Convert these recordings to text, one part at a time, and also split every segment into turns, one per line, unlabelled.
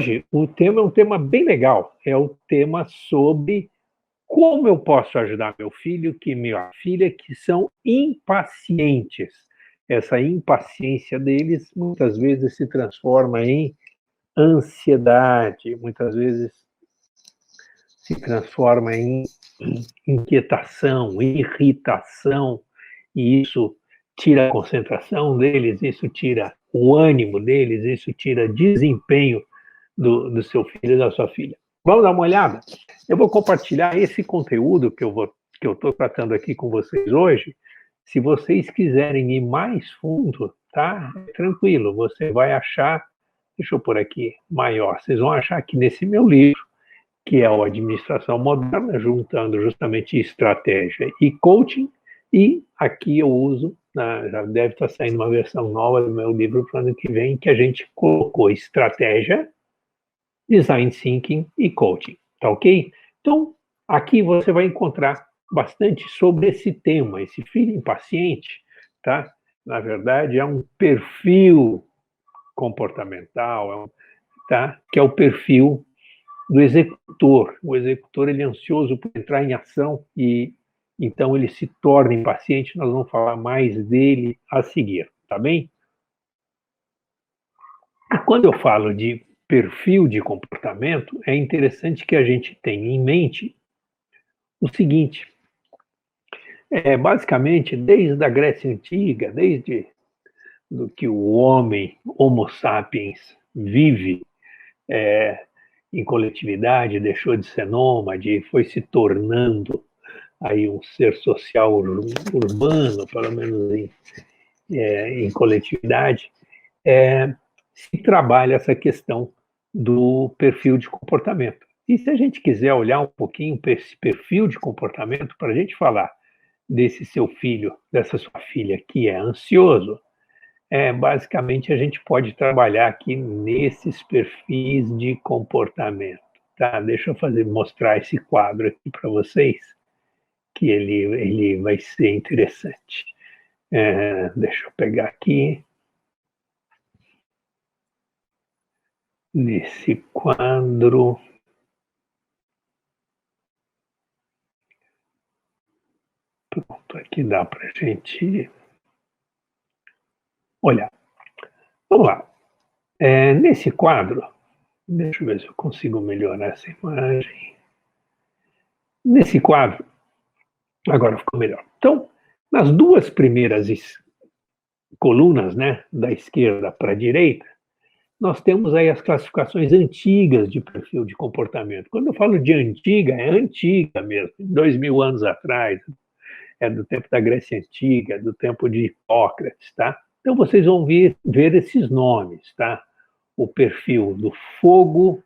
hoje o tema é um tema bem legal, é o tema sobre como eu posso ajudar meu filho e minha filha que são impacientes. Essa impaciência deles muitas vezes se transforma em ansiedade, muitas vezes se transforma em inquietação, irritação, e isso tira a concentração deles, isso tira o ânimo deles, isso tira desempenho do seu filho e da sua filha. Vamos dar uma olhada? Eu vou compartilhar esse conteúdo que eu estou tratando aqui com vocês hoje. Se vocês quiserem ir mais fundo, tá? É tranquilo, você vai achar, deixa eu pôr aqui, maior, vocês vão achar aqui nesse meu livro, que é o Administração Moderna, juntando justamente estratégia e coaching, e aqui eu uso, já deve estar saindo uma versão nova do meu livro para o ano que vem, que a gente colocou estratégia, design thinking e coaching, tá ok? Então, aqui você vai encontrar bastante sobre esse tema, esse filho impaciente, tá? Na verdade, é um perfil comportamental, tá? Que é o perfil do executor. O executor ele é ansioso por entrar em ação e então ele se torna impaciente. Nós vamos falar mais dele a seguir, tá bem? E quando eu falo de perfil de comportamento, é interessante que a gente tenha em mente o seguinte: basicamente, desde a Grécia Antiga, desde do que o homem, Homo sapiens, vive em coletividade, deixou de ser nômade, foi se tornando aí um ser social urbano, pelo menos em coletividade, se trabalha essa questão do perfil de comportamento. E se a gente quiser olhar um pouquinho para esse perfil de comportamento, para a gente falar desse seu filho, dessa sua filha que é ansioso, basicamente a gente pode trabalhar aqui nesses perfis de comportamento. Tá? Deixa eu mostrar esse quadro aqui para vocês, que ele vai ser interessante. Deixa eu pegar aqui. Nesse quadro. Pronto, aqui dá para a gente olhar. Vamos lá. Nesse quadro, deixa eu ver se eu consigo melhorar essa imagem. Nesse quadro, agora ficou melhor. Então, nas duas primeiras colunas, né, da esquerda para a direita, nós temos aí as classificações antigas de perfil de comportamento. Quando eu falo de antiga, é antiga mesmo, 2000 anos atrás, é do tempo da Grécia Antiga, do tempo de Hipócrates, tá? Então vocês vão ver esses nomes, tá? O perfil do fogo,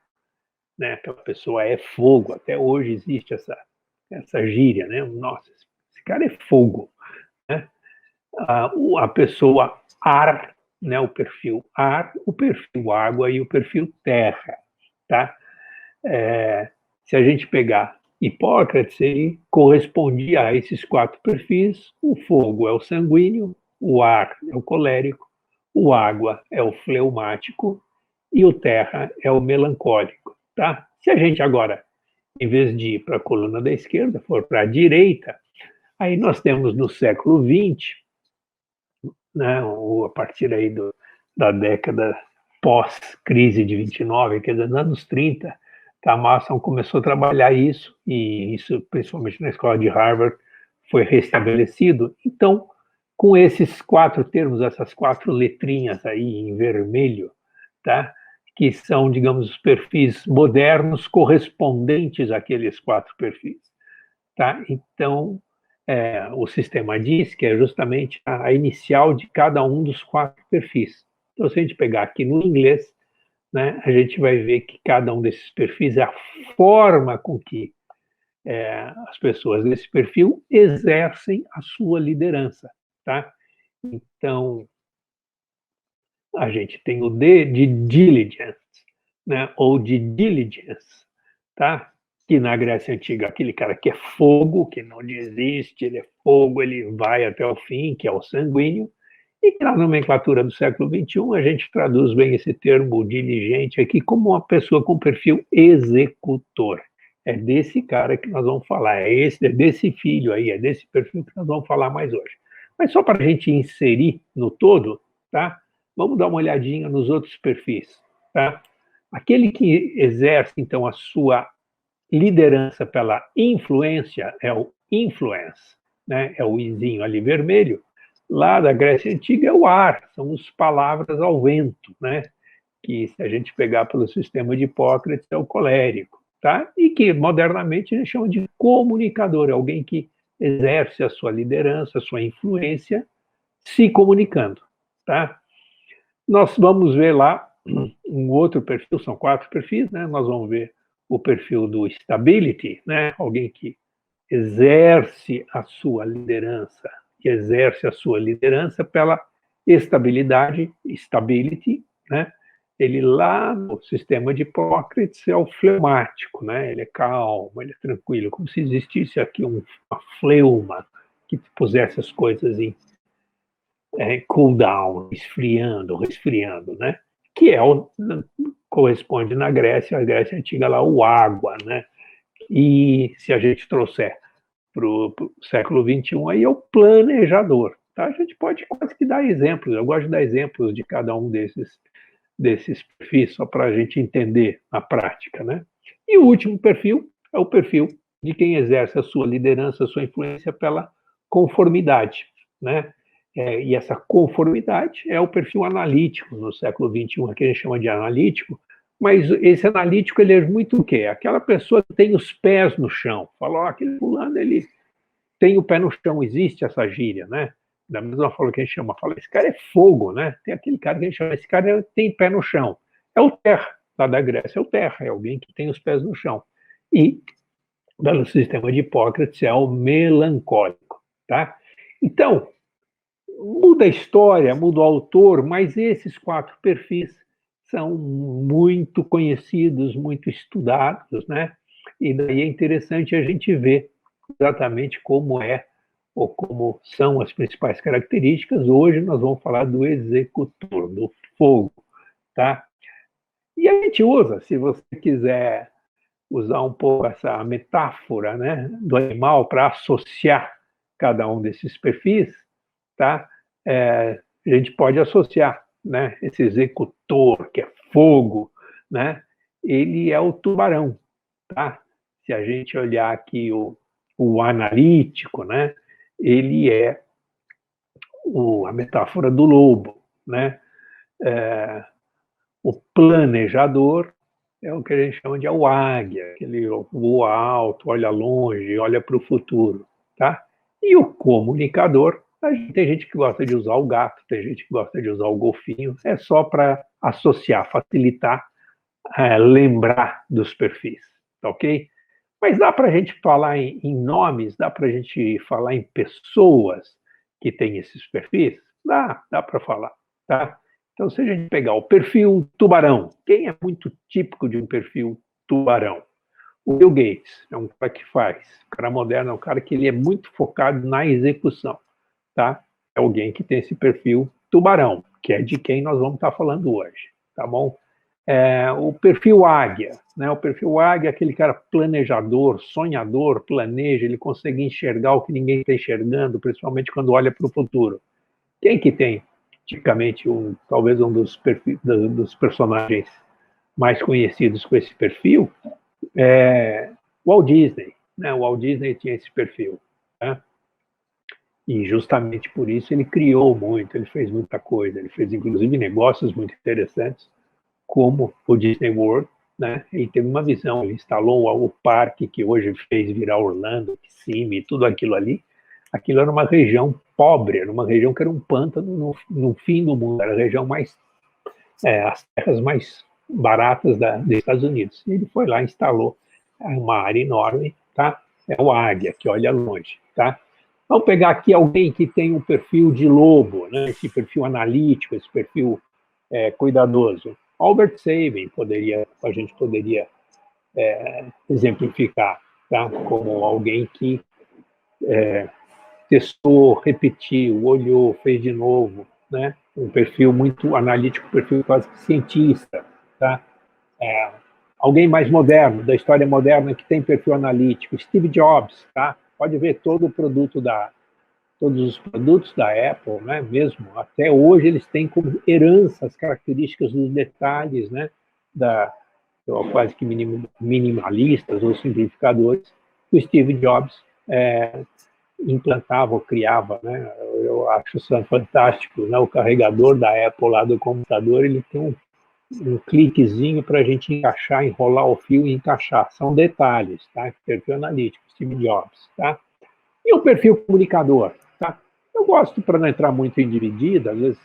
né? Que a pessoa é fogo, até hoje existe essa gíria, né? Nossa, esse cara é fogo, né? A pessoa ar, né? O perfil ar, o perfil água e o perfil terra, tá? Se a gente pegar Hipócrates, ele correspondia a esses quatro perfis. O fogo é o sanguíneo, o ar é o colérico, o água é o fleumático e o terra é o melancólico, tá? Se a gente agora, em vez de ir para a coluna da esquerda, for para a direita, aí nós temos no século XX, né, ou a partir aí da década pós-crise de 29, quer dizer, nos anos 30, a Mason começou a trabalhar isso, e isso, principalmente na escola de Harvard, foi restabelecido. Então, com esses quatro termos, essas quatro letrinhas aí em vermelho, tá? Que são, digamos, os perfis modernos correspondentes àqueles quatro perfis. Tá? Então, o sistema diz que é justamente a inicial de cada um dos quatro perfis. Então, se a gente pegar aqui no inglês, né, a gente vai ver que cada um desses perfis é a forma com que as pessoas desse perfil exercem a sua liderança, tá? Então, a gente tem o D de diligence, né, ou de diligence, tá? Que na Grécia Antiga, aquele cara que é fogo, que não desiste, ele é fogo, ele vai até o fim, que é o sanguíneo, E na nomenclatura do século XXI, a gente traduz bem esse termo diligente aqui como uma pessoa com perfil executor. É desse cara que nós vamos falar, é desse filho aí, é desse perfil que nós vamos falar mais hoje. Mas só para a gente inserir no todo, tá? Vamos dar uma olhadinha nos outros perfis, tá? Aquele que exerce, então, a sua liderança pela influência é o influence, né? É o izinho ali vermelho. Lá da Grécia Antiga é o ar, são as palavras ao vento, né? Que se a gente pegar pelo sistema de Hipócrates é o colérico, tá? E que modernamente a gente chama de comunicador, é alguém que exerce a sua liderança, a sua influência, se comunicando, tá? Nós vamos ver lá um outro perfil, são 4 perfis, né? Nós vamos ver o perfil do stability, né? Alguém que exerce a sua liderança, que exerce a sua liderança pela estabilidade, stability, né? Ele lá no sistema de Hipócrates é o fleumático, né? Ele é calmo, ele é tranquilo, como se existisse aqui uma fleuma que pusesse as coisas em cool down, esfriando, resfriando, né? Que é o, corresponde na Grécia, a Grécia Antiga lá, o água, né? E se a gente trouxer para o século XXI, aí é o planejador. Tá? A gente pode quase que dar exemplos, eu gosto de dar exemplos de cada um desses perfis, só para a gente entender a prática. Né? E o último perfil é o perfil de quem exerce a sua liderança, a sua influência pela conformidade. Né? E essa conformidade é o perfil analítico no século XXI, que a gente chama de analítico, mas esse analítico, ele é muito o quê? Aquela pessoa que tem os pés no chão. Fala, ó, aquele fulano, ele tem o pé no chão, existe essa gíria, né? Da mesma forma que a gente chama, fala, esse cara é fogo, né? Tem aquele cara que a gente chama, esse cara tem pé no chão. É o terra, lá da Grécia, é o terra, é alguém que tem os pés no chão. E, pelo sistema de Hipócrates, é o melancólico, tá? Então, muda a história, muda o autor, mas esses 4 perfis são muito conhecidos, muito estudados, né? E daí é interessante a gente ver exatamente como é ou como são as principais características. Hoje nós vamos falar do executor, do fogo, tá? E a gente usa, se você quiser usar um pouco essa metáfora, né, do animal para associar cada um desses perfis, tá? A gente pode associar, né, esse executor, que é fogo, né? Ele é o tubarão, tá? Se a gente olhar aqui o analítico, né? Ele é a metáfora do lobo, né? O planejador é o que a gente chama de a águia, que ele voa alto, olha longe, olha para o futuro, tá? E o comunicador, tem gente que gosta de usar o gato, tem gente que gosta de usar o golfinho, é só para associar, facilitar, lembrar dos perfis, tá ok? Mas dá para a gente falar em nomes, dá para a gente falar em pessoas que têm esses perfis? Dá para falar, tá? Então, se a gente pegar o perfil tubarão, quem é muito típico de um perfil tubarão? O Bill Gates é um cara que faz. O cara moderno é um cara que ele é muito focado na execução, tá? É alguém que tem esse perfil tubarão, que é de quem nós vamos estar falando hoje, tá bom? O perfil águia, né? O perfil águia é aquele cara planejador, sonhador, planeja, ele consegue enxergar o que ninguém está enxergando, principalmente quando olha para o futuro. Quem que tem, tipicamente, talvez um dos personagens mais conhecidos com esse perfil é o Walt Disney, né? O Walt Disney tinha esse perfil, né? E justamente por isso ele criou muito, ele fez muita coisa, ele fez inclusive negócios muito interessantes, como o Disney World, né? Ele teve uma visão, ele instalou o parque que hoje fez virar Orlando, Kissimmee, tudo aquilo ali. Aquilo era uma região pobre, era uma região que era um pântano no fim do mundo, era a região mais, as terras mais baratas dos Estados Unidos. E ele foi lá e instalou uma área enorme, tá? É o águia, que olha longe, tá? Vamos pegar aqui alguém que tem um perfil de lobo, né? Esse perfil analítico, esse perfil cuidadoso. Albert Sabin a gente poderia exemplificar, tá? Como alguém que testou, repetiu, olhou, fez de novo, né? Um perfil muito analítico, um perfil quase que cientista, tá? Alguém mais moderno, da história moderna, que tem perfil analítico, Steve Jobs, tá? Pode ver todos os produtos da Apple, né? Mesmo até hoje eles têm como herança as características dos detalhes, né? Quase que minimalistas ou simplificadores que o Steve Jobs implantava ou criava, né? Eu acho isso fantástico, né? O carregador da Apple lá do computador, ele tem um cliquezinho para a gente encaixar, enrolar o fio e encaixar. São detalhes, tá? Perfil analítico, Steve Jobs, tá? E o perfil comunicador, tá? Eu gosto, para não entrar muito em dividida, às vezes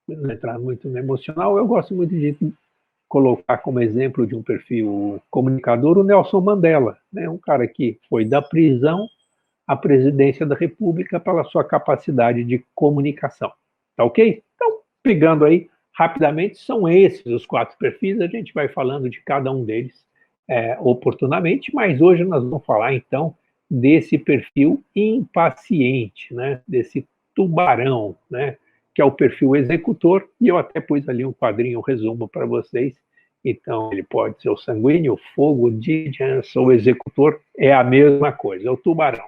não entrar muito no emocional, eu gosto muito de colocar como exemplo de um perfil comunicador o Nelson Mandela, né? Um cara que foi da prisão à presidência da República pela sua capacidade de comunicação. Tá ok? Então, pegando aí rapidamente, são esses os 4 perfis, a gente vai falando de cada um deles oportunamente, mas hoje nós vamos falar então desse perfil impaciente, né? Desse tubarão, né? Que é o perfil executor, e eu até pus ali um quadrinho, um resumo para vocês. Então, ele pode ser o sanguíneo, o fogo, o diligence, ou o executor, é a mesma coisa, é o tubarão.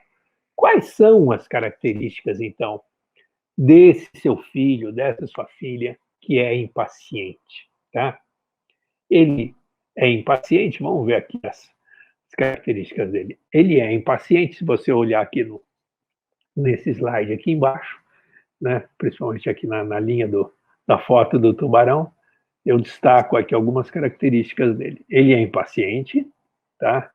Quais são as características, então, desse seu filho, dessa sua filha, que é impaciente? Tá? Ele é impaciente, vamos ver aqui as características dele. Ele é impaciente, se você olhar aqui nesse slide aqui embaixo, né? Principalmente aqui na linha da foto do tubarão, eu destaco aqui algumas características dele. Ele é impaciente, tá?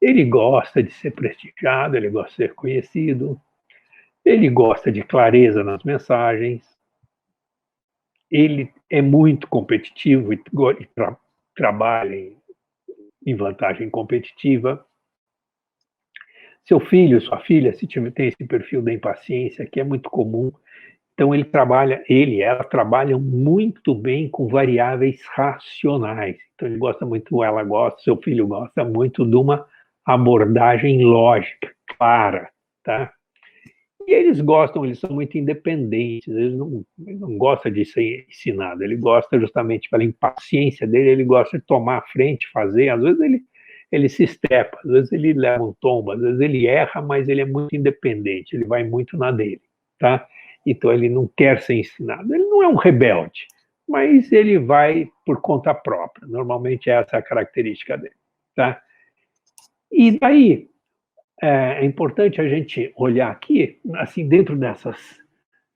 Ele gosta de ser prestigiado, ele gosta de ser conhecido, ele gosta de clareza nas mensagens, ele é muito competitivo e trabalha em vantagem competitiva. Seu filho, sua filha, se tem esse perfil da impaciência, que é muito comum, então ela trabalham muito bem com variáveis racionais. Então ele gosta muito, ela gosta, seu filho gosta muito de uma abordagem lógica, clara, tá? E eles são muito independentes, eles não gostam de ser ensinado, ele gosta justamente pela impaciência dele, ele gosta de tomar a frente, fazer, às vezes ele se estepa, às vezes ele leva um tombo, às vezes ele erra, mas ele é muito independente, ele vai muito na dele, tá? Então ele não quer ser ensinado, ele não é um rebelde, mas ele vai por conta própria, normalmente essa é a característica dele, tá? E daí, é importante a gente olhar aqui, assim, dentro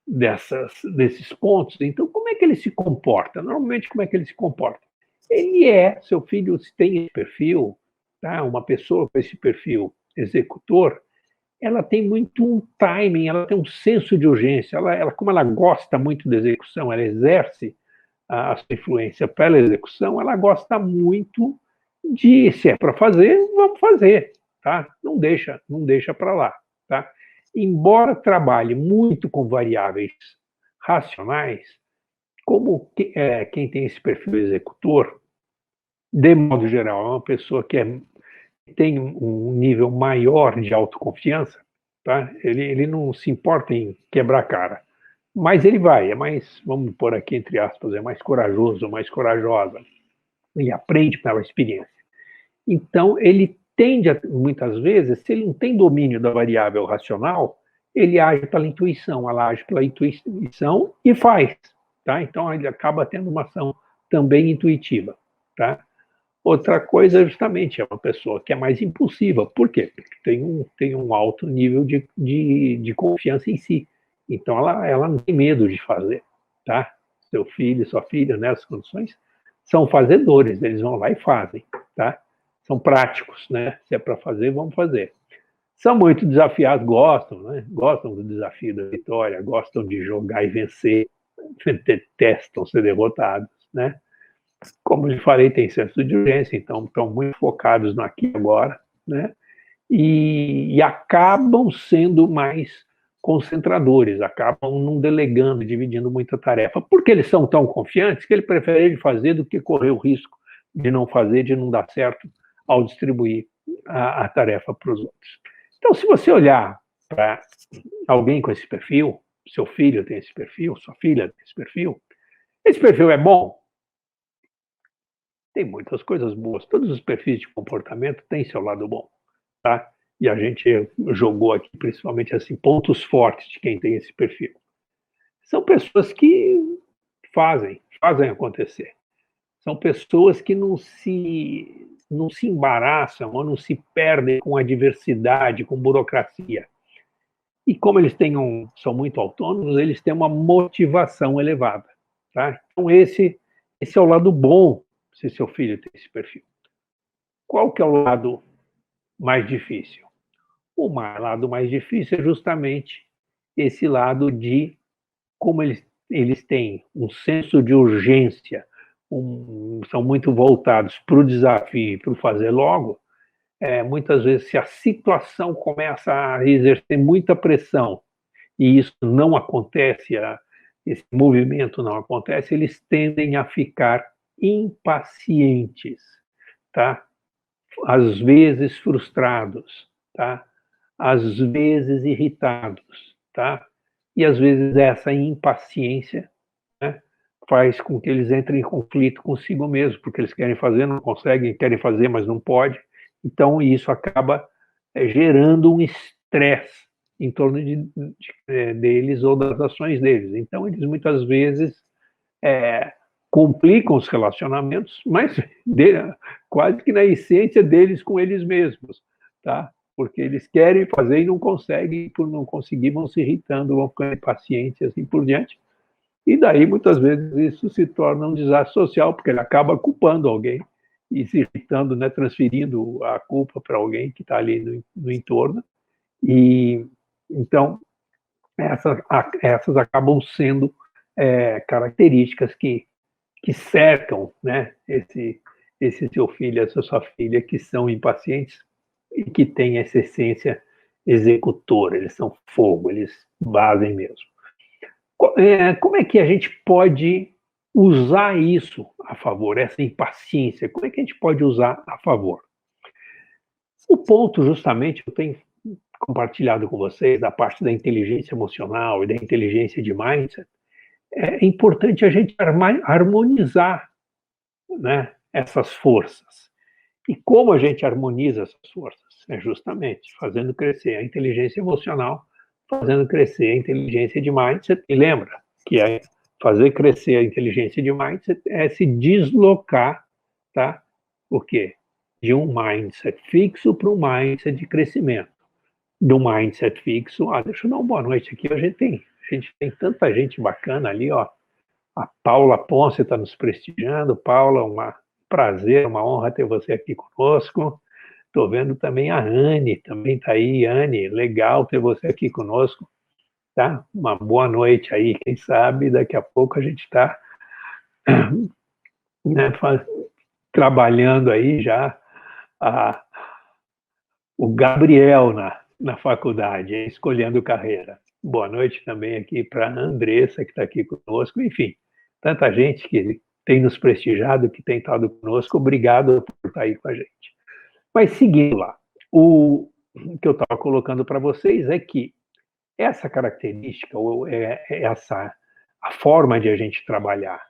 desses pontos, então, como é que ele se comporta? Normalmente, como é que ele se comporta? Seu filho tem esse perfil, tá? Uma pessoa com esse perfil executor, ela tem muito um timing, ela tem um senso de urgência, como ela gosta muito da execução, ela exerce a sua influência pela execução, ela gosta muito de, se é para fazer, vamos fazer, tá? Não deixa para lá, tá? Embora trabalhe muito com variáveis racionais, quem tem esse perfil executor, de modo geral, é uma pessoa que tem um nível maior de autoconfiança, tá? Ele não se importa em quebrar a cara, mas ele vai, é mais, vamos pôr aqui entre aspas, é mais corajoso, mais corajosa, ele aprende pela experiência. Então, ele tende, muitas vezes, se ele não tem domínio da variável racional, ele age pela intuição, ela age pela intuição e faz, tá? Então, ele acaba tendo uma ação também intuitiva, tá? Outra coisa, justamente, é uma pessoa que é mais impulsiva. Por quê? Porque tem um alto nível de confiança em si. Então, ela não tem medo de fazer, tá? Seu filho, sua filha, nessas condições, são fazedores, eles vão lá e fazem, tá? São práticos, né? Se é para fazer, vamos fazer. São muito desafiados, gostam, né? Gostam do desafio da vitória, gostam de jogar e vencer, detestam ser derrotados, né? Como eu falei, tem senso de urgência, então estão muito focados no aqui e agora, né? E acabam sendo mais concentradores, acabam não delegando, dividindo muita tarefa, porque eles são tão confiantes que ele prefere fazer do que correr o risco de não fazer, de não dar certo ao distribuir a tarefa para os outros. Então, se você olhar para alguém com esse perfil, seu filho tem esse perfil, sua filha tem esse perfil. Esse perfil é bom? Tem muitas coisas boas. Todos os perfis de comportamento têm seu lado bom, tá? E a gente jogou aqui principalmente assim pontos fortes de quem tem esse perfil. São pessoas que fazem acontecer. São pessoas que não se embaraçam ou não se perdem com a diversidade, com burocracia. E como eles são muito autônomos, eles têm uma motivação elevada. Tá? Então, esse é o lado bom se seu filho tem esse perfil. Qual que é o lado mais difícil? O lado mais difícil é justamente esse lado de como eles têm um senso de urgência, são muito voltados para o desafio e para o fazer logo, muitas vezes, se a situação começa a exercer muita pressão e isso não acontece, esse movimento não acontece, eles tendem a ficar impacientes, tá? Às vezes frustrados, tá? Às vezes irritados, tá? E às vezes essa impaciência, né, faz com que eles entrem em conflito consigo mesmo, porque eles querem fazer, não conseguem, querem fazer, mas não pode. Então isso acaba gerando um estresse em torno deles ou das ações deles. Então eles muitas vezes é, complicam os relacionamentos, mas quase que na essência deles com eles mesmos, tá? Porque eles querem fazer e não conseguem, e por não conseguir vão se irritando, vão ficando impacientes e assim por diante. E daí, muitas vezes, isso se torna um desastre social, porque ele acaba culpando alguém e se irritando, né, transferindo a culpa para alguém que está ali no entorno. E então, essas acabam sendo características que cercam, né, esse seu filho, essa sua filha, que são impacientes e que têm essa essência executora, eles são fogo, eles fazem mesmo. Como é que a gente pode usar isso a favor, essa impaciência? Como é que a gente pode usar a favor? O ponto, justamente, eu tenho compartilhado com vocês, da parte da inteligência emocional e da inteligência de mindset, é importante a gente harmonizar, né, essas forças. E como a gente harmoniza essas forças? É justamente fazendo crescer a inteligência emocional, fazendo crescer a inteligência de mindset. E lembra que fazer crescer a inteligência de mindset é se deslocar, tá? O quê? De um mindset fixo para um mindset de crescimento. Do mindset fixo, deixa eu dar uma boa noite aqui. A gente tem tanta gente bacana ali, ó. A Paula Ponce está nos prestigiando. Paula, um prazer, uma honra ter você aqui conosco. Estou vendo também a Anne, também está aí. Anne, legal ter você aqui conosco. Tá? Uma boa noite aí. Quem sabe daqui a pouco a gente está né, trabalhando aí já a, o Gabriel na faculdade, escolhendo carreira. Boa noite também aqui para a Andressa, que está aqui conosco. Enfim, tanta gente que tem nos prestigiado, que tem estado conosco. Obrigado por estar aí com a gente. Mas seguindo lá, o que eu estava colocando para vocês é que essa característica, ou a forma de a gente trabalhar,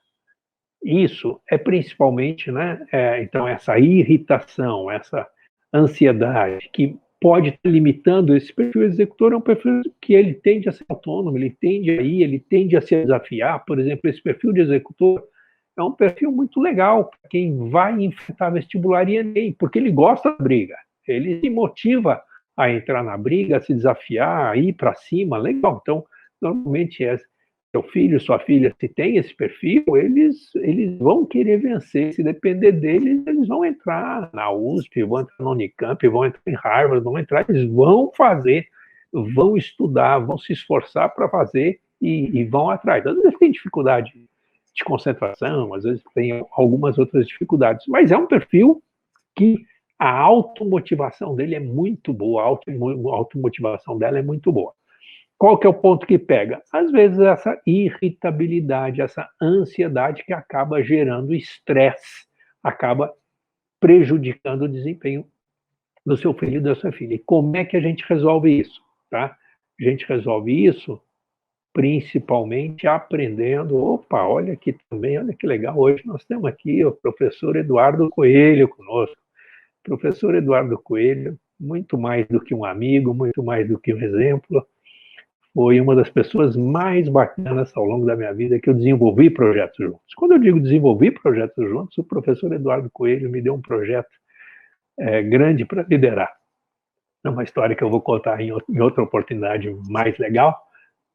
isso é principalmente, né, então, essa irritação, essa ansiedade, que pode estar limitando esse perfil executor, é um perfil que ele tende a ser autônomo, ele tende a se desafiar. Por exemplo, esse perfil de executor é um perfil muito legal para quem vai enfrentar vestibular e Enem, porque ele gosta da briga, ele se motiva a entrar na briga, a se desafiar, a ir para cima, legal. Então, normalmente seu filho, sua filha, se tem esse perfil, eles vão querer vencer. Se depender deles, eles vão entrar na USP, vão entrar na Unicamp, vão entrar em Harvard, vão entrar, eles vão fazer, vão estudar, vão se esforçar para fazer e vão atrás. Às vezes tem dificuldade de concentração, às vezes tem algumas outras dificuldades, mas é um perfil que a automotivação dele é muito boa, a automotivação dela é muito boa. Qual que é o ponto que pega? Às vezes essa irritabilidade, essa ansiedade que acaba gerando estresse, acaba prejudicando o desempenho do seu filho e da sua filha. E como é que a gente resolve isso? Tá? A gente resolve isso principalmente aprendendo. Opa, olha aqui também, olha que legal, hoje nós temos aqui o professor Eduardo Coelho conosco. Professor Eduardo Coelho, muito mais do que um amigo, muito mais do que um exemplo, foi uma das pessoas mais bacanas ao longo da minha vida que eu desenvolvi projetos juntos. Quando eu digo desenvolvi projetos juntos, o professor Eduardo Coelho me deu um projeto grande para liderar. É uma história que eu vou contar em outra oportunidade mais legal,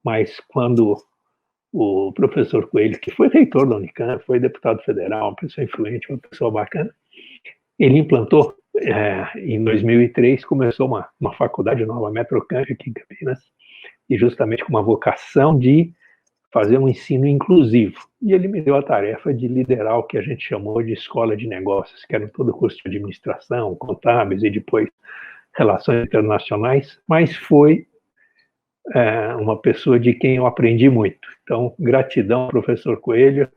mas quando o professor Coelho, que foi reitor da Unicamp, foi deputado federal, uma pessoa influente, uma pessoa bacana, ele implantou, em 2003, começou uma faculdade nova, Metrocamp, aqui em Campinas, e justamente com uma vocação de fazer um ensino inclusivo. E ele me deu a tarefa de liderar o que a gente chamou de escola de negócios, que era todo o curso de administração, contábeis e depois relações internacionais, mas foi uma pessoa de quem eu aprendi muito. Então, gratidão, professor Coelho,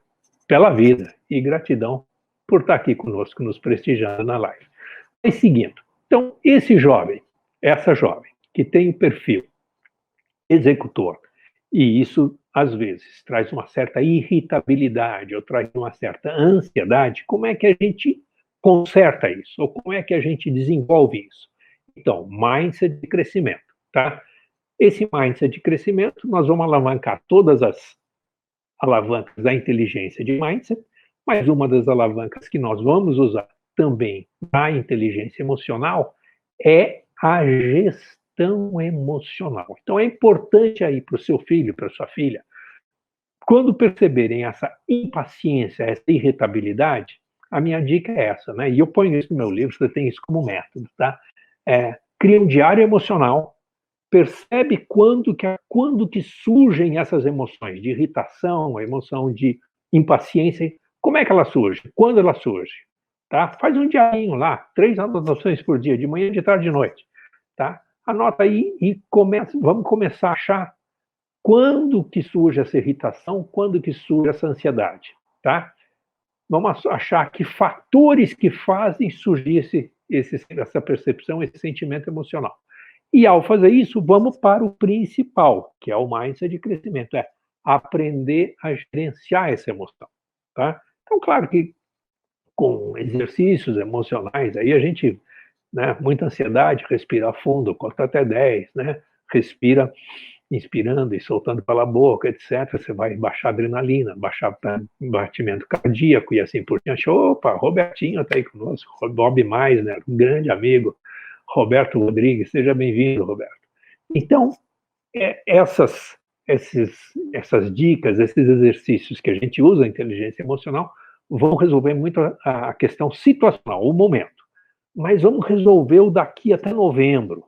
pela vida e gratidão por estar aqui conosco, nos prestigiando na live. E seguindo, então, esse jovem, essa jovem, que tem o perfil executor, e isso, às vezes, traz uma certa irritabilidade ou traz uma certa ansiedade, como é que a gente conserta isso? Ou como é que a gente desenvolve isso? Então, mindset de crescimento, tá? Esse mindset de crescimento, nós vamos alavancar todas as alavancas da inteligência de mindset, mas uma das alavancas que nós vamos usar também da inteligência emocional é a gestão emocional. Então é importante aí para o seu filho, para sua filha, quando perceberem essa impaciência, essa irritabilidade, a minha dica é essa, né? E eu ponho isso no meu livro, você tem isso como método, tá? Cria um diário emocional, percebe quando que surgem essas emoções de irritação, a emoção de impaciência, como é que ela surge? Quando ela surge? Tá? Faz um diarinho lá, 3 anotações por dia, de manhã, de tarde, de noite. Tá? Anota aí e vamos começar a achar quando que surge essa irritação, quando que surge essa ansiedade. Tá? Vamos achar que fatores que fazem surgir essa percepção, esse sentimento emocional. E ao fazer isso, vamos para o principal, que é o mindset de crescimento, é aprender a gerenciar essa emoção, tá? Então, claro que com exercícios emocionais, aí a gente, né, muita ansiedade, respira fundo, conta até 10, né? Respira inspirando e soltando pela boca, etc. Você vai baixar a adrenalina, baixar o batimento cardíaco e assim por diante. Opa, Robertinho está aí conosco, Bob Meisner, um grande amigo, Roberto Rodrigues, seja bem-vindo, Roberto. Então, essas dicas, esses exercícios que a gente usa a inteligência emocional vão resolver muito a questão situacional, o momento. Mas vamos resolver o daqui até novembro.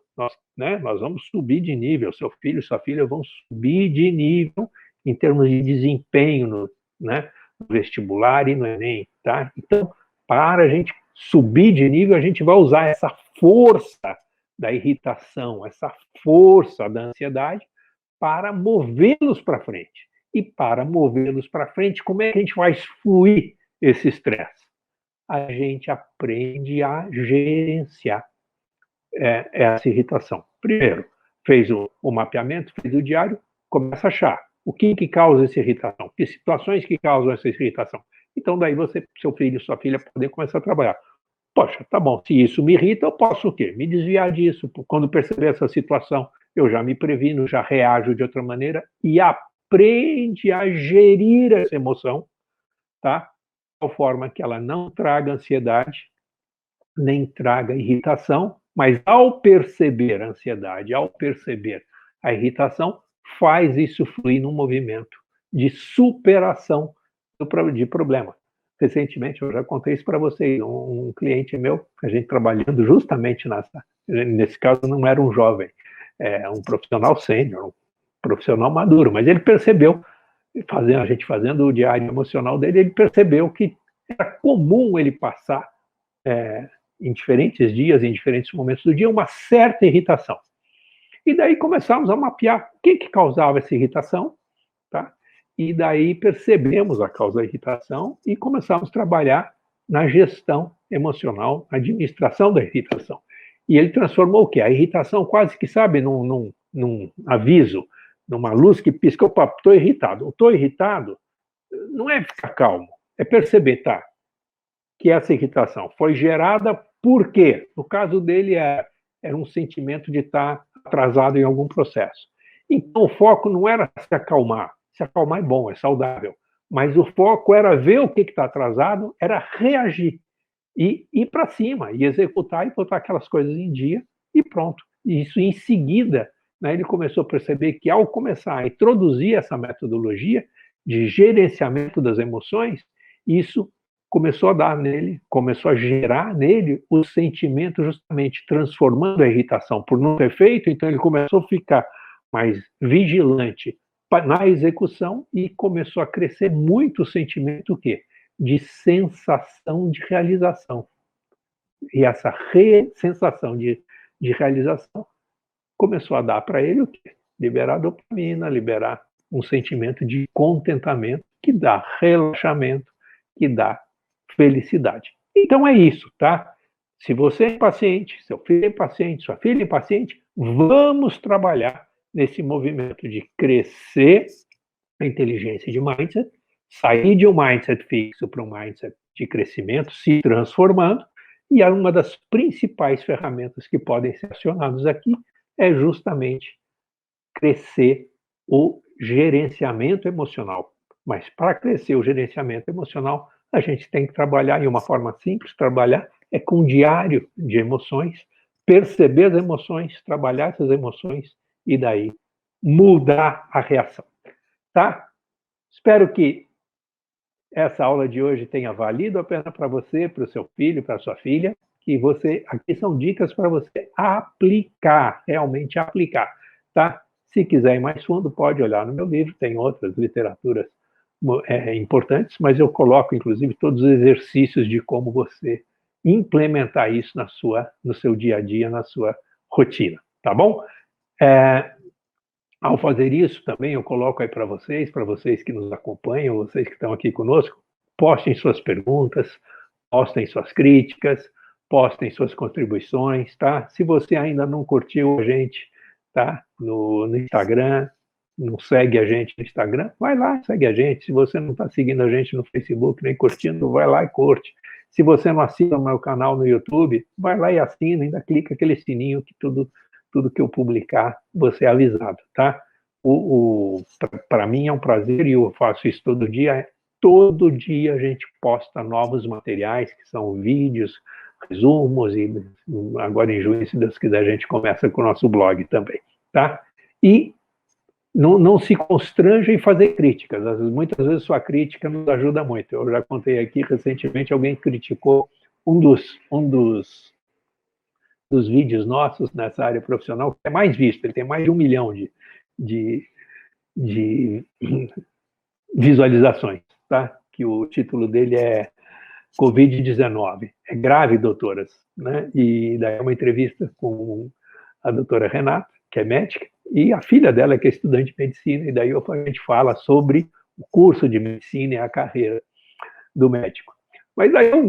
Nós vamos subir de nível, seu filho, sua filha vão subir de nível em termos de desempenho no vestibular e no Enem, tá? Então, para a gente subir de nível, a gente vai usar essa força da irritação, essa força da ansiedade para movê-los para frente. E para movê-los para frente, como é que a gente vai fluir esse estresse? A gente aprende a gerenciar essa irritação. Primeiro, fez o mapeamento, fez o diário, começa a achar o que causa essa irritação, que situações que causam essa irritação. Então, daí seu filho, sua filha, podem começar a trabalhar. Poxa, tá bom, se isso me irrita, eu posso o quê? Me desviar disso. Quando perceber essa situação, eu já me previno, já reajo de outra maneira e aprende a gerir essa emoção, tá? De tal forma que ela não traga ansiedade, nem traga irritação, mas ao perceber a ansiedade, ao perceber a irritação, faz isso fluir num movimento de superação de problema. Recentemente, eu já contei isso para vocês, um cliente meu, a gente trabalhando justamente nesse caso não era um jovem, um profissional sênior, um profissional maduro, mas ele percebeu, a gente fazendo o diário emocional dele, ele percebeu que era comum ele passar em diferentes dias, em diferentes momentos do dia, uma certa irritação. E daí começamos a mapear o que causava essa irritação, tá? E daí percebemos a causa da irritação e começamos a trabalhar na gestão emocional, na administração da irritação. E ele transformou o quê? A irritação quase que, sabe, num aviso numa luz que pisca, opa, estou irritado. Estou irritado não é ficar calmo, é perceber, tá, que essa irritação foi gerada por quê? No caso dele, era um sentimento de estar atrasado em algum processo. Então, o foco não era se acalmar. Se acalmar é bom, é saudável. Mas o foco era ver o que está atrasado, era reagir e ir para cima, e executar e botar aquelas coisas em dia e pronto. E isso em seguida, né, ele começou a perceber que ao começar a introduzir essa metodologia de gerenciamento das emoções, isso começou a dar nele, começou a gerar nele o sentimento justamente transformando a irritação por não ter feito, então ele começou a ficar mais vigilante na execução e começou a crescer muito o sentimento o quê? De sensação de realização. E essa sensação de realização começou a dar para ele o quê? Liberar dopamina, liberar um sentimento de contentamento que dá relaxamento, que dá felicidade. Então é isso, tá? Se você é impaciente, seu filho é impaciente, sua filha é impaciente, vamos trabalhar nesse movimento de crescer a inteligência de mindset, sair de um mindset fixo para um mindset de crescimento, se transformando, e uma das principais ferramentas que podem ser acionadas aqui é justamente crescer o gerenciamento emocional. Mas para crescer o gerenciamento emocional, a gente tem que trabalhar, e uma forma simples de trabalhar é com um diário de emoções, perceber as emoções, trabalhar essas emoções e daí mudar a reação. Tá? Espero que essa aula de hoje tenha valido a pena para você, para o seu filho, para a sua filha, que você, aqui são dicas para você aplicar, realmente aplicar, tá? Se quiser ir mais fundo, pode olhar no meu livro, tem outras literaturas importantes, mas eu coloco, inclusive, todos os exercícios de como você implementar isso no seu dia a dia, na sua rotina, tá bom? Ao fazer isso, também eu coloco aí para vocês que nos acompanham, vocês que estão aqui conosco, postem suas perguntas, postem suas críticas, postem suas contribuições, tá? Se você ainda não curtiu a gente, tá? No Instagram, não segue a gente no Instagram, vai lá, segue a gente. Se você não está seguindo a gente no Facebook, nem curtindo, vai lá e curte. Se você não assina o meu canal no YouTube, vai lá e assina, ainda clica aquele sininho que tudo que eu publicar, você é avisado, tá? Para mim é um prazer e eu faço isso todo dia. Todo dia a gente posta novos materiais, que são vídeos, resumos, e agora em junho, se Deus quiser, a gente começa com o nosso blog também, tá? E não se constranja em fazer críticas. Muitas vezes sua crítica nos ajuda muito. Eu já contei aqui recentemente, alguém criticou um dos vídeos nossos nessa área profissional, que é mais visto, ele tem mais de 1 milhão de visualizações, tá? Que o título dele é Covid-19. É grave, doutoras, né? E daí é uma entrevista com a doutora Renata, que é médica, e a filha dela, que é estudante de medicina, e daí a gente fala sobre o curso de medicina e a carreira do médico. Mas aí um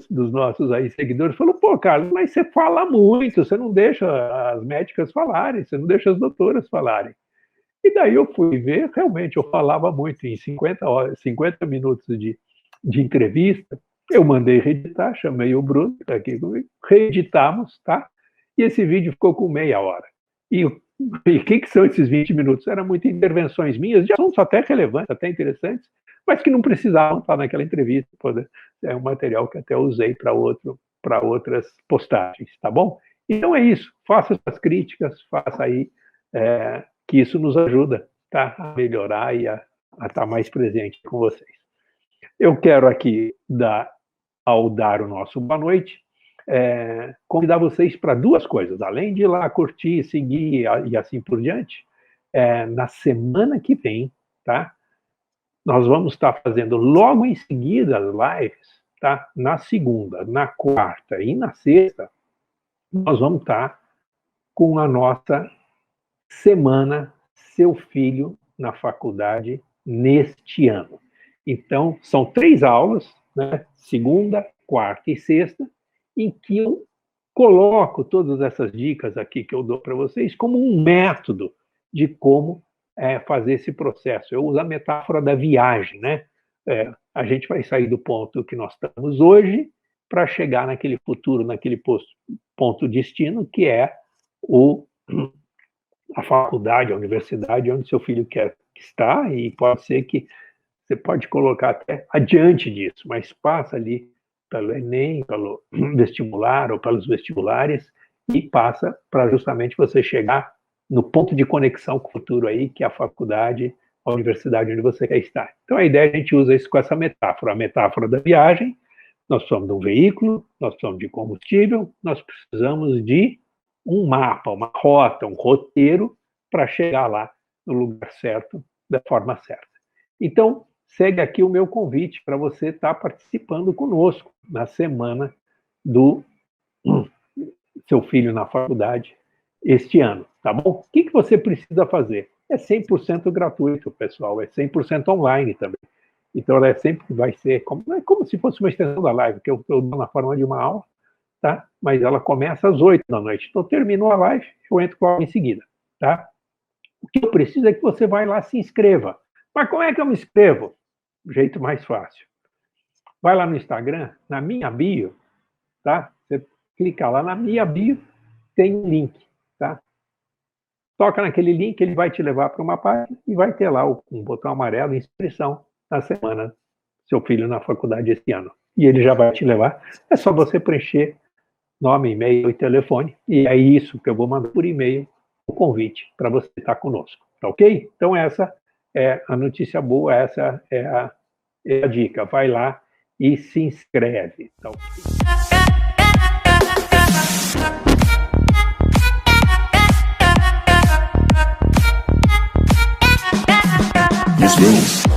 dos nossos aí seguidores falou, pô, Carlos, mas você fala muito, você não deixa as médicas falarem, você não deixa as doutoras falarem. E daí eu fui ver, realmente eu falava muito, em 50 minutos de entrevista, eu mandei reeditar, chamei o Bruno, que está aqui comigo, reeditamos, tá? E esse vídeo ficou com meia hora. E o que são esses 20 minutos? Eram muitas intervenções minhas, de assuntos até relevantes, até interessantes, mas que não precisavam estar naquela entrevista. É um material que até usei para outras postagens, tá bom? Então é isso, faça suas críticas, faça aí, que isso nos ajuda, tá? A melhorar e a estar mais presente com vocês. Eu quero aqui, ao dar o nosso boa noite, convidar vocês para duas coisas, além de ir lá curtir, seguir e assim por diante. Na semana que vem, tá? Nós vamos estar fazendo logo em seguida as lives, tá? Na segunda, na quarta e na sexta, nós vamos estar com a nossa semana Seu Filho na Faculdade neste ano. Então, são 3 aulas, né? Segunda, quarta e sexta, em que eu coloco todas essas dicas aqui que eu dou para vocês como um método de como fazer esse processo. Eu uso a metáfora da viagem, né? A gente vai sair do ponto que nós estamos hoje para chegar naquele futuro, naquele ponto destino, que é a faculdade, a universidade, onde seu filho quer estar, e pode ser que você pode colocar até adiante disso, mas passa ali pelo Enem, pelo vestibular ou pelos vestibulares, e passa para justamente você chegar no ponto de conexão com o futuro aí, que é a faculdade, a universidade onde você quer estar. Então a ideia, a gente usa isso com essa metáfora, a metáfora da viagem. Nós precisamos de um veículo, nós precisamos de combustível, nós precisamos de um mapa, uma rota, um roteiro para chegar lá no lugar certo, da forma certa. Então, segue aqui o meu convite para você estar participando conosco na semana do seu filho na faculdade este ano, tá bom? O que você precisa fazer? É 100% gratuito, pessoal, é 100% online também. Então, ela sempre vai ser como se fosse uma extensão da live, que eu dou na forma de uma aula, tá? Mas ela começa às 8 da noite. Então, terminou a live, eu entro com ela em seguida, tá? O que eu preciso é que você vai lá e se inscreva. Mas como é que eu me inscrevo? O jeito mais fácil. Vai lá no Instagram, na minha bio, tá? Você clica lá na minha bio, tem um link, tá? Toca naquele link, ele vai te levar para uma página e vai ter lá um botão amarelo, inscrição na semana, seu filho na faculdade esse ano. E ele já vai te levar. É só você preencher nome, e-mail e telefone, e é isso que eu vou mandar por e-mail, o convite para você estar conosco, tá ok? Então essa é a notícia boa, essa é a dica. Vai lá e se inscreve, tá ok?
Yes,